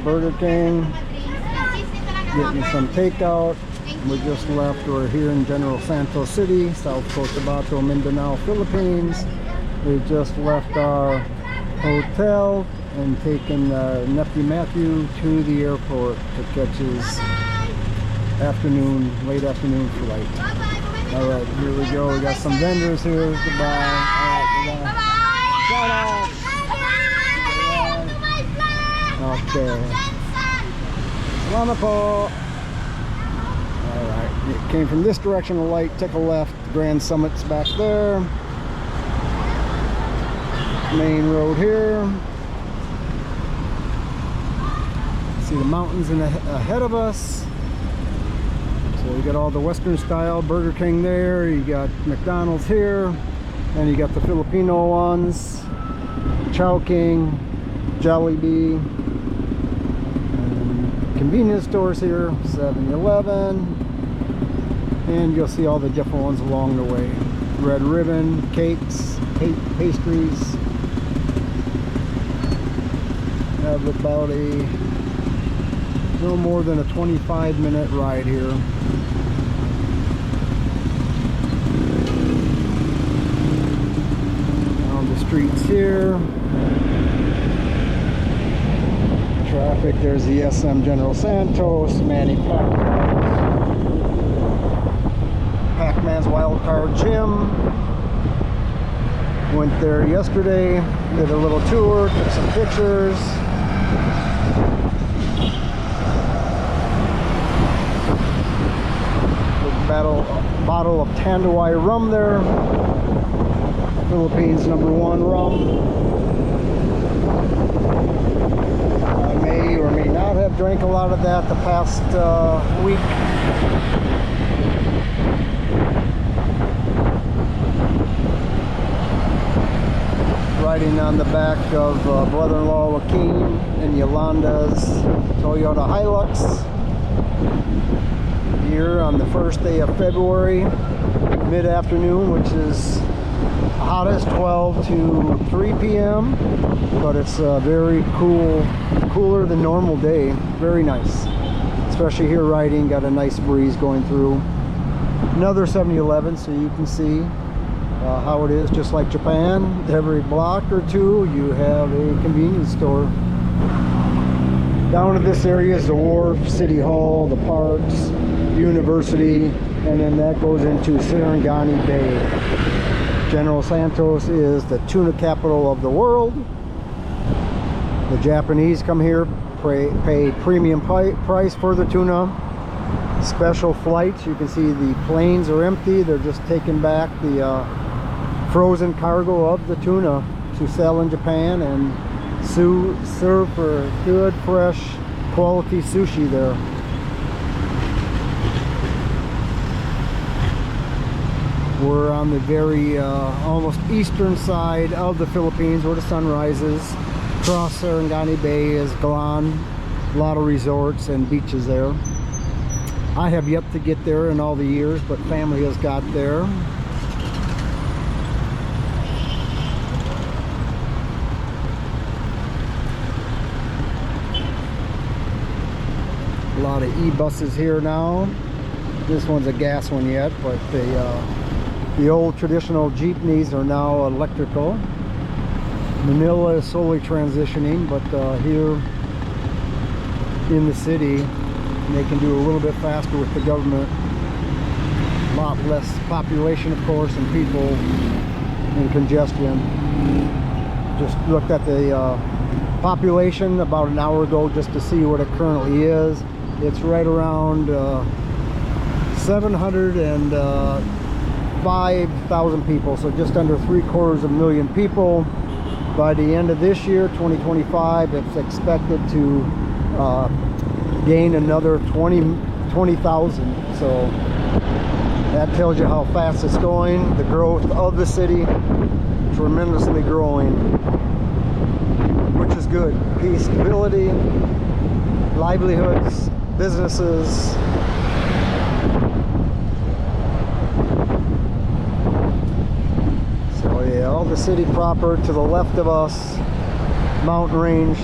Burger King, getting some takeout. We just left. We're here in General Santos City, South Cotabato, Mindanao, Philippines. We just left our hotel and taken nephew Matthew to the airport to catch his late afternoon flight. All right, here we go. We got some vendors here. Goodbye. All right, shout out. Okay. Salamat po. All right, it came from this direction. The light took a left. Grand Summit's back there. Main road here. See the mountains ahead of us. So you got all the Western style Burger King there. You got McDonald's here, and you got the Filipino ones, Chowking, Jollibee, and convenience stores here, 7-Eleven, and you'll see all the different ones along the way. Red Ribbon, cakes, pastries. Have about a no more than a 25-minute ride here. On the streets here. Traffic, there's the SM General Santos, Manny Pac-Man's Wild Card Gym. Went there yesterday, did a little tour, took some pictures. Bottle of Tanduay rum there, Philippines #1 rum. I may or may not have drank a lot of that the past week. Riding on the back of brother-in-law Joaquin and Yolanda's Toyota Hilux. Here on the first day of February, mid-afternoon, which is hottest 12 to 3 p.m. but it's very cooler than normal day. Very nice, especially here riding. Got a nice breeze going through. Another 7-Eleven, so you can see how it is, just like Japan. Every block or two you have a convenience store. Down in this area is the wharf, City Hall, the parks, University, and then that goes into Sarangani Bay. General Santos is the tuna capital of the world. The Japanese come here, pay premium price for the tuna. Special flights, you can see the planes are empty. They're just taking back the frozen cargo of the tuna to sell in Japan and serve for good, fresh, quality sushi there. We're on the very almost eastern side of the Philippines where the sun rises. Across Sarangani Bay is Galan. A lot of resorts and beaches there. I have yet to get there in all the years, but family has got there. A lot of e-buses here now. This one's a gas one yet, but the old traditional jeepneys are now electrical. Manila is slowly transitioning, but here in the city they can do a little bit faster with the government. A lot less population, of course, and people and congestion. Just looked at the population about an hour ago just to see what it currently is. It's right around 705,000 people, so just under 750,000 people. By the end of this year, 2025, it's expected to gain another 20,000. So that tells you how fast it's going. The growth of the city, tremendously growing, which is good. Peace, stability, livelihoods, businesses. So yeah, all the city proper to the left of us. mountain range,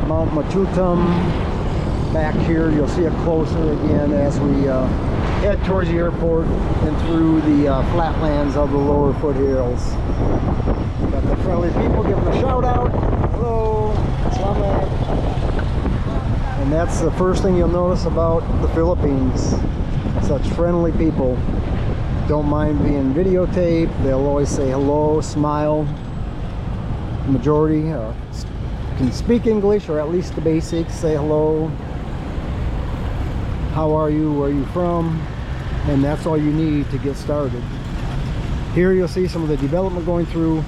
Mount Matutum. Back here you'll see it closer again as we head towards the airport and through the flatlands of the lower foothills. Got the friendly people giving a shout out. Hello, salamat. And that's the first thing you'll notice about the Philippines. Such friendly people. Don't mind being videotaped. They'll always say hello, smile. The majority can speak English, or at least the basics. Say hello, how are you, where are you from, and that's all you need to get started. Here you'll see some of the development going through.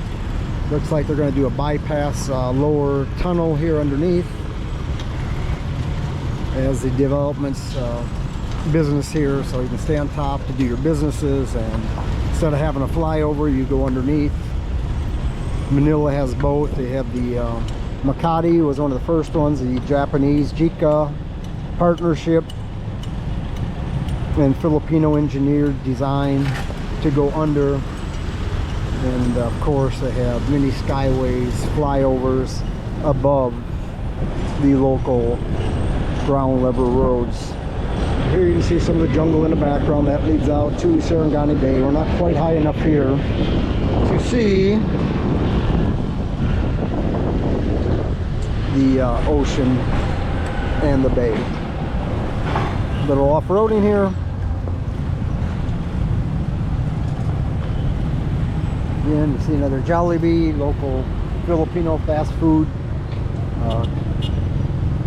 Looks like they're going to do a bypass lower tunnel here underneath as the development's business here, so you can stay on top to do your businesses, and instead of having a flyover you go underneath. Manila has both. They have the Makati was one of the first ones, the Japanese JICA partnership and Filipino engineered design to go under. And of course they have many skyways, flyovers above the local ground level roads. Here you can see some of the jungle in the background that leads out to Sarangani Bay. We're not quite high enough here to see the ocean and the bay. Little off-roading here. Again, you see another Jollibee, local Filipino fast food,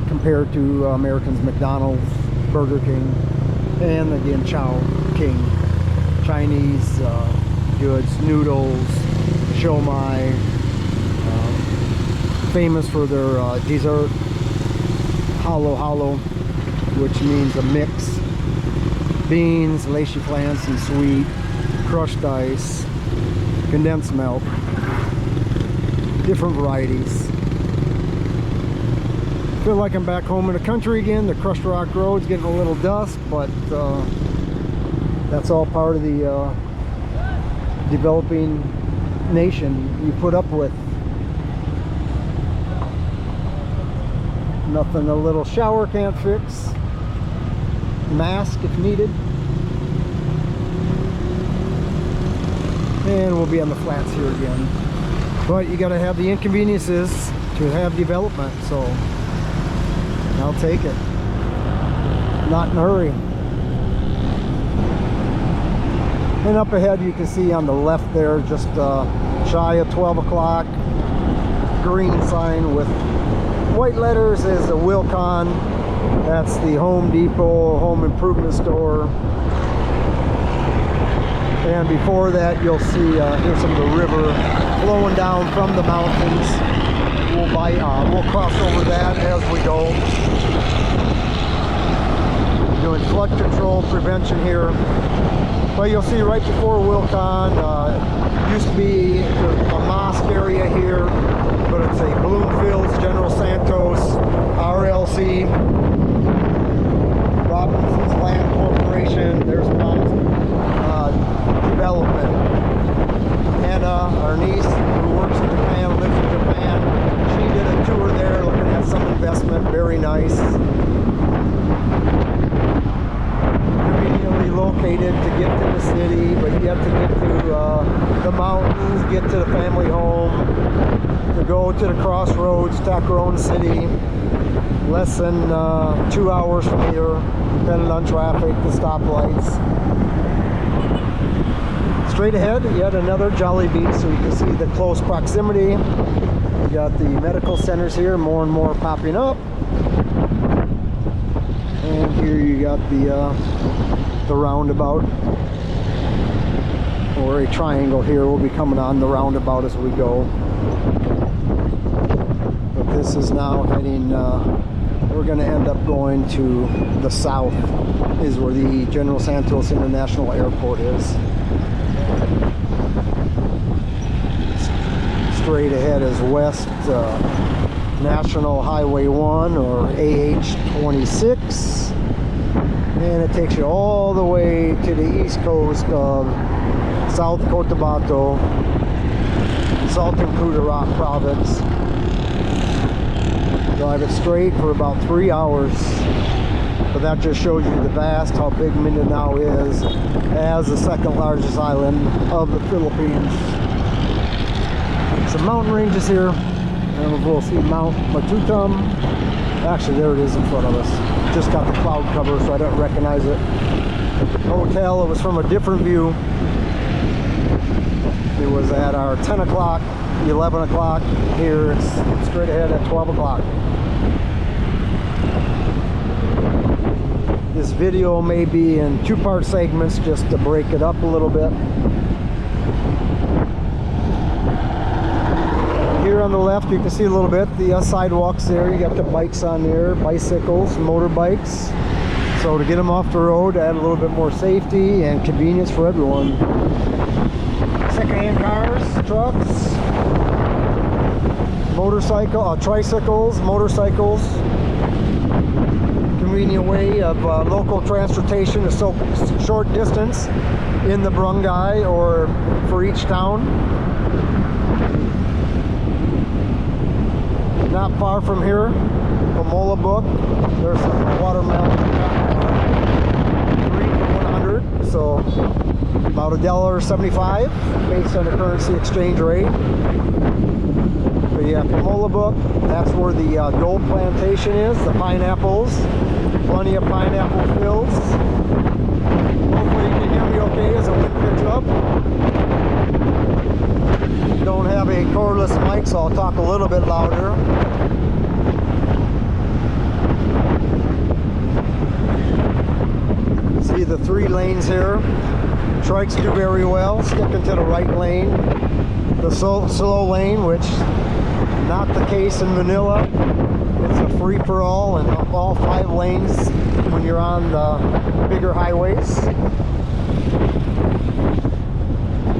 compared to Americans' McDonald's, Burger King, and again Chow King, Chinese goods, noodles, siomai, famous for their dessert, halo halo, which means a mix, beans, lychee plants and sweet, crushed ice, condensed milk, different varieties. Feel like I'm back home in the country again. The crushed rock road's getting a little dust, but that's all part of the developing nation you put up with. Nothing a little shower can't fix. Mask if needed. And we'll be on the flats here again. But you gotta have the inconveniences to have development, so I'll take it. Not in a hurry. And up ahead you can see on the left there, just shy of 12 o'clock, green sign with white letters is a Wilcon. That's the Home Depot home improvement store. And before that you'll see here's some of the river flowing down from the mountains. We'll cross over that as we go. Doing flood control prevention here. But you'll see right before Wilcon, used to be a mosque area here, but it's a Bloomfields General Santos RLC Robinson's Land Corporation. There's development. Hannah, our niece, who works in Japan, lives in Japan, she did a tour there looking at some investment. Very nice. Conveniently located to get to the city, but you have to get to the mountains, get to the family home, to go to the crossroads, Tacron City. Less than 2 hours from here, depending on traffic, the stoplights. Straight ahead, yet another Jollibee, so you can see the close proximity. You got the medical centers here, more and more popping up. And here you got the roundabout, or a triangle here. We'll be coming on the roundabout as we go. But this is now heading, we're going to end up going to the south, is where the General Santos International Airport is. Straight ahead is West National Highway 1, or AH-26, and it takes you all the way to the east coast of South Cotabato, Sultan Kudarat province. drive it straight for about 3 hours. But that just shows you the vast, how big Mindanao is as the second largest island of the Philippines. Some mountain ranges here, and we'll see Mount Matutum. Actually, there it is in front of us. Just got the cloud cover, so I don't recognize it. Hotel, it was from a different view. It was at our 10 o'clock, 11 o'clock. Here it's straight ahead at 12 o'clock. This video may be in two-part segments just to break it up a little bit. Here on the left you can see a little bit the sidewalks there. You got the bikes on there, bicycles, motorbikes. So to get them off the road, add a little bit more safety and convenience for everyone. Second-hand cars, trucks, tricycles, motorcycles. Convenient way of local transportation, a short distance in the barangay or for each town. Not far from here, Pamola Book, there's some watermelon, 3 for $100, so about $1.75 based on the currency exchange rate. But yeah, Pamola Book, that's where the gold plantation is, the pineapples, plenty of pineapple fields. Hopefully you can hear me okay as the wind picks up. Don't have a cordless mic, so I'll talk a little bit louder. See the 3 lanes here. Trikes do very well, sticking to the right lane. The slow lane, which not the case in Manila. It's a free-for-all and all 5 lanes when you're on the bigger highways.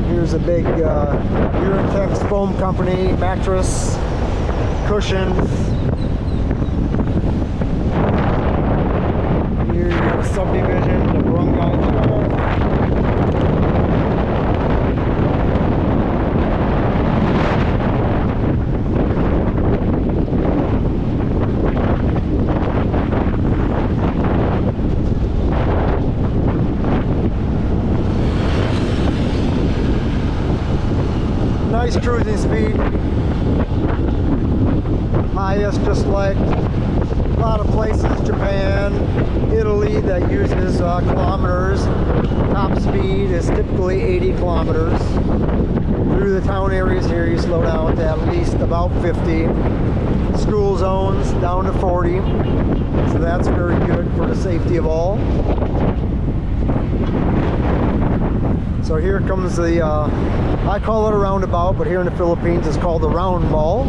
Here's a big Uratex foam company, mattress, cushions. Here you got a subdivision, the barangay. Nice cruising speed. Highest, just like a lot of places, Japan, Italy, that uses kilometers. Top speed is typically 80 kilometers. Through the town areas here, you slow down to at least about 50. School zones down to 40. So that's very good for the safety of all. So here comes the, I call it a roundabout, but here in the Philippines it's called the round mall.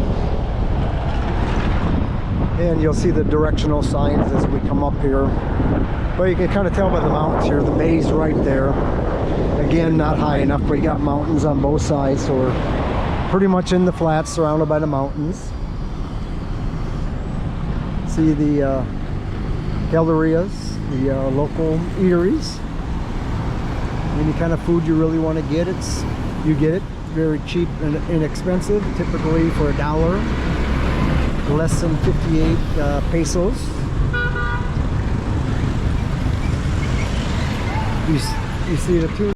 And you'll see the directional signs as we come up here. But you can kind of tell by the mountains here, the bay's right there. Again, not high enough, but you got mountains on both sides, so we're pretty much in the flats surrounded by the mountains. See the gallerias, the local eateries. Any kind of food you really want to get, you get it very cheap and inexpensive, typically for $1, less than 58 pesos. You see the two